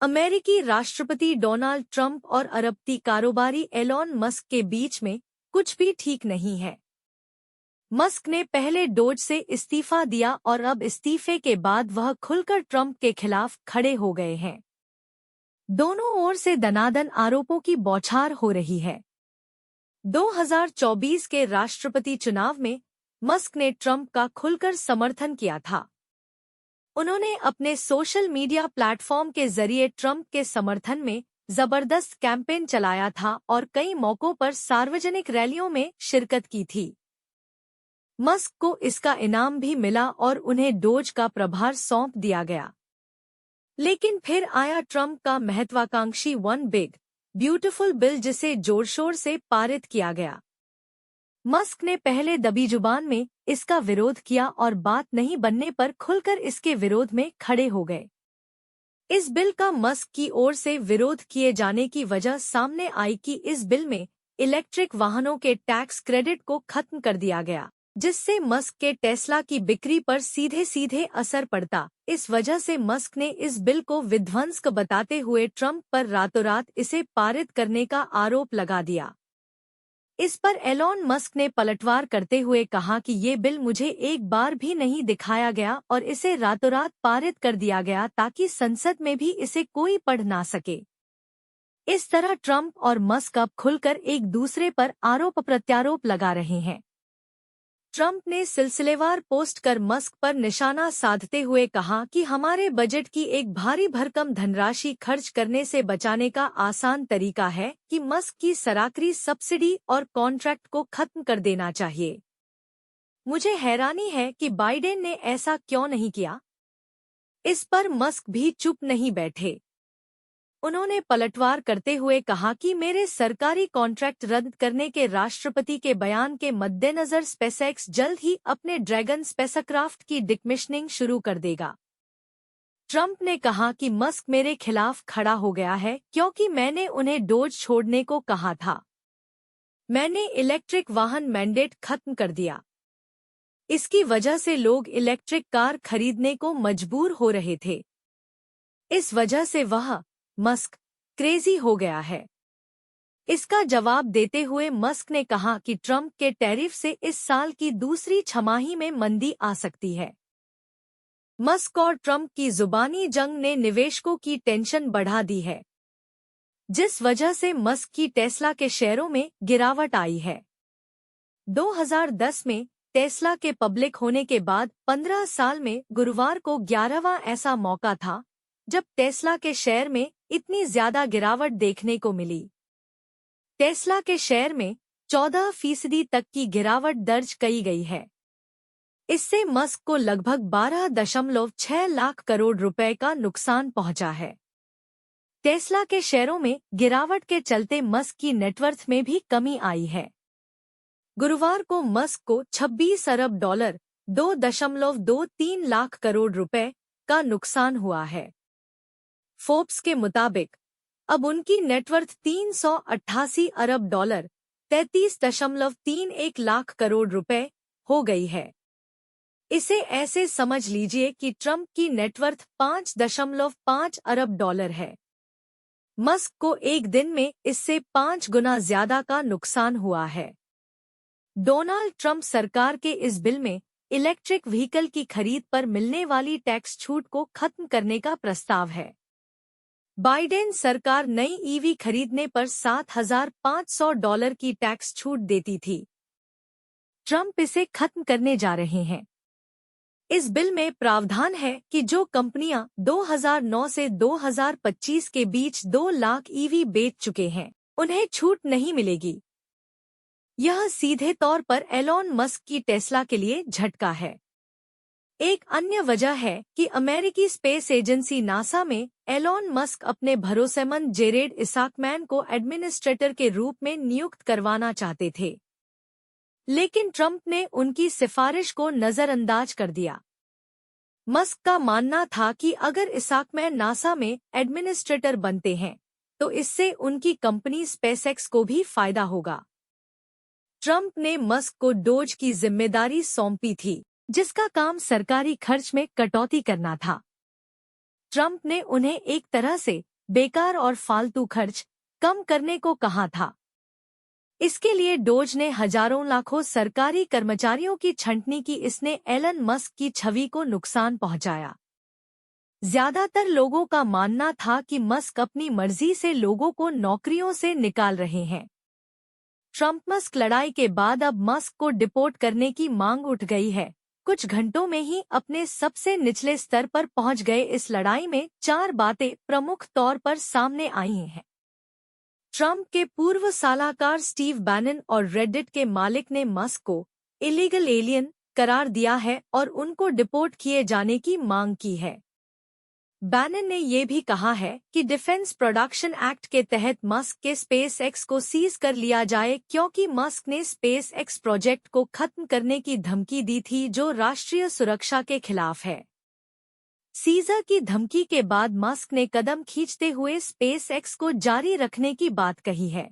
अमेरिकी राष्ट्रपति Donald Trump और अरबती कारोबारी एलॉन मस्क के बीच में कुछ भी ठीक नहीं है। मस्क ने पहले डोज से इस्तीफा दिया और अब इस्तीफे के बाद वह खुलकर ट्रंप के खिलाफ खड़े हो गए हैं। दोनों ओर से दनादन आरोपों की बौछार हो रही है। 2024 के राष्ट्रपति चुनाव में मस्क ने ट्रंप का खुलकर समर्थन किया था। उन्होंने अपने सोशल मीडिया प्लेटफॉर्म के जरिए ट्रंप के समर्थन में जबरदस्त कैंपेन चलाया था और कई मौकों पर सार्वजनिक रैलियों में शिरकत की थी। मस्क को इसका इनाम भी मिला और उन्हें डोज का प्रभार सौंप दिया गया। लेकिन फिर आया ट्रंप का महत्वाकांक्षी वन बिग ब्यूटीफुल बिल, जिसे जोरशोर से पारित किया गया। मस्क ने पहले दबी जुबान में इसका विरोध किया और बात नहीं बनने पर खुलकर इसके विरोध में खड़े हो गए। इस बिल का मस्क की ओर से विरोध किए जाने की वजह सामने आई कि इस बिल में इलेक्ट्रिक वाहनों के टैक्स क्रेडिट को खत्म कर दिया गया, जिससे मस्क के टेस्ला की बिक्री पर सीधे सीधे असर पड़ता। इस वजह से मस्क ने इस बिल को विध्वंसक बताते हुए ट्रंप पर रातों रात इसे पारित करने का आरोप लगा दिया। इस पर एलॉन मस्क ने पलटवार करते हुए कहा कि ये बिल मुझे एक बार भी नहीं दिखाया गया और इसे रातों रात पारित कर दिया गया ताकि संसद में भी इसे कोई पढ़ ना सके। इस तरह ट्रंप और मस्क अब खुलकर एक दूसरे पर आरोप प्रत्यारोप लगा रहे हैं। ट्रंप ने सिलसिलेवार पोस्ट कर मस्क पर निशाना साधते हुए कहा कि हमारे बजट की एक भारी भरकम धनराशि खर्च करने से बचाने का आसान तरीका है कि मस्क की सराकरी सब्सिडी और कॉन्ट्रैक्ट को खत्म कर देना चाहिए। मुझे हैरानी है कि बाइडेन ने ऐसा क्यों नहीं किया। इस पर मस्क भी चुप नहीं बैठे। उन्होंने पलटवार करते हुए कहा कि मेरे सरकारी कॉन्ट्रैक्ट रद्द करने के राष्ट्रपति के बयान के मद्देनजर स्पेसएक्स जल्द ही अपने ड्रैगन स्पेसक्राफ्ट की डिकमिशनिंग शुरू कर देगा। ट्रंप ने कहा कि मस्क मेरे खिलाफ खड़ा हो गया है क्योंकि मैंने उन्हें डोज छोड़ने को कहा था। मैंने इलेक्ट्रिक वाहन मैंडेट खत्म कर दिया। इसकी वजह से लोग इलेक्ट्रिक कार खरीदने को मजबूर हो रहे थे। इस वजह से वह मस्क क्रेजी हो गया है। इसका जवाब देते हुए मस्क ने कहा कि ट्रंप के टैरिफ से इस साल की दूसरी छमाही में मंदी आ सकती है। मस्क और ट्रंप की जुबानी जंग ने निवेशकों की टेंशन बढ़ा दी है, जिस वजह से मस्क की टेस्ला के शेयरों में गिरावट आई है। 2010 में टेस्ला के पब्लिक होने के बाद 15 साल में गुरुवार को 11वां ऐसा मौका था जब टेस्ला के शेयर में इतनी ज्यादा गिरावट देखने को मिली। टेस्ला के शेयर में 14% तक की गिरावट दर्ज की गई है। इससे मस्क को लगभग 12.6 लाख करोड़ रुपए का नुकसान पहुंचा है। टेस्ला के शेयरों में गिरावट के चलते मस्क की नेटवर्थ में भी कमी आई है। गुरुवार को मस्क को $26 अरब $2.23 लाख करोड़ रुपए का नुकसान हुआ है। फोर्ब्स के मुताबिक अब उनकी नेटवर्थ $388 अरब $33.31 लाख करोड़ रुपए हो गई है। इसे ऐसे समझ लीजिए कि ट्रंप की नेटवर्थ $5.5 अरब है। मस्क को एक दिन में इससे 5 गुना ज्यादा का नुकसान हुआ है। डोनाल्ड ट्रंप सरकार के इस बिल में इलेक्ट्रिक व्हीकल की खरीद पर मिलने वाली टैक्स छूट को खत्म करने का प्रस्ताव है। बाइडेन सरकार नई ईवी खरीदने पर $7,500 की टैक्स छूट देती थी। ट्रंप इसे खत्म करने जा रहे हैं। इस बिल में प्रावधान है कि जो कंपनियां 2009 से 2025 के बीच 2 लाख ईवी बेच चुके हैं, उन्हें छूट नहीं मिलेगी। यह सीधे तौर पर एलॉन मस्क की टेस्ला के लिए झटका है। एक अन्य वजह है कि अमेरिकी स्पेस एजेंसी नासा में एलॉन मस्क अपने भरोसेमंद जेरेड इसाकमैन को एडमिनिस्ट्रेटर के रूप में नियुक्त करवाना चाहते थे, लेकिन ट्रंप ने उनकी सिफारिश को नजरअंदाज कर दिया। मस्क का मानना था कि अगर इसाकमैन नासा में एडमिनिस्ट्रेटर बनते हैं तो इससे उनकी कंपनी स्पेसएक्स को भी फायदा होगा। ट्रंप ने मस्क को डोज की जिम्मेदारी सौंपी थी, जिसका काम सरकारी खर्च में कटौती करना था। ट्रंप ने उन्हें एक तरह से बेकार और फालतू खर्च कम करने को कहा था। इसके लिए डोज ने हजारों लाखों सरकारी कर्मचारियों की छंटनी की। इसने एलन मस्क की छवि को नुकसान पहुंचाया। ज्यादातर लोगों का मानना था कि मस्क अपनी मर्जी से लोगों को नौकरियों से निकाल रहे हैं। ट्रंप मस्क लड़ाई के बाद अब मस्क को डिपोर्ट करने की मांग उठ गई है। कुछ घंटों में ही अपने सबसे निचले स्तर पर पहुंच गए इस लड़ाई में 4 बातें प्रमुख तौर पर सामने आई हैं। ट्रंप के पूर्व सलाहकार स्टीव बैनन और रेडिट के मालिक ने मस्क को इलीगल एलियन करार दिया है और उनको डिपोर्ट किए जाने की मांग की है। बैनन ने ये भी कहा है कि डिफेंस प्रोडक्शन एक्ट के तहत मस्क के स्पेस एक्स को सीज कर लिया जाए, क्योंकि मस्क ने स्पेस एक्स प्रोजेक्ट को खत्म करने की धमकी दी थी जो राष्ट्रीय सुरक्षा के खिलाफ है। सीजर की धमकी के बाद मस्क ने कदम खींचते हुए स्पेस एक्स को जारी रखने की बात कही है।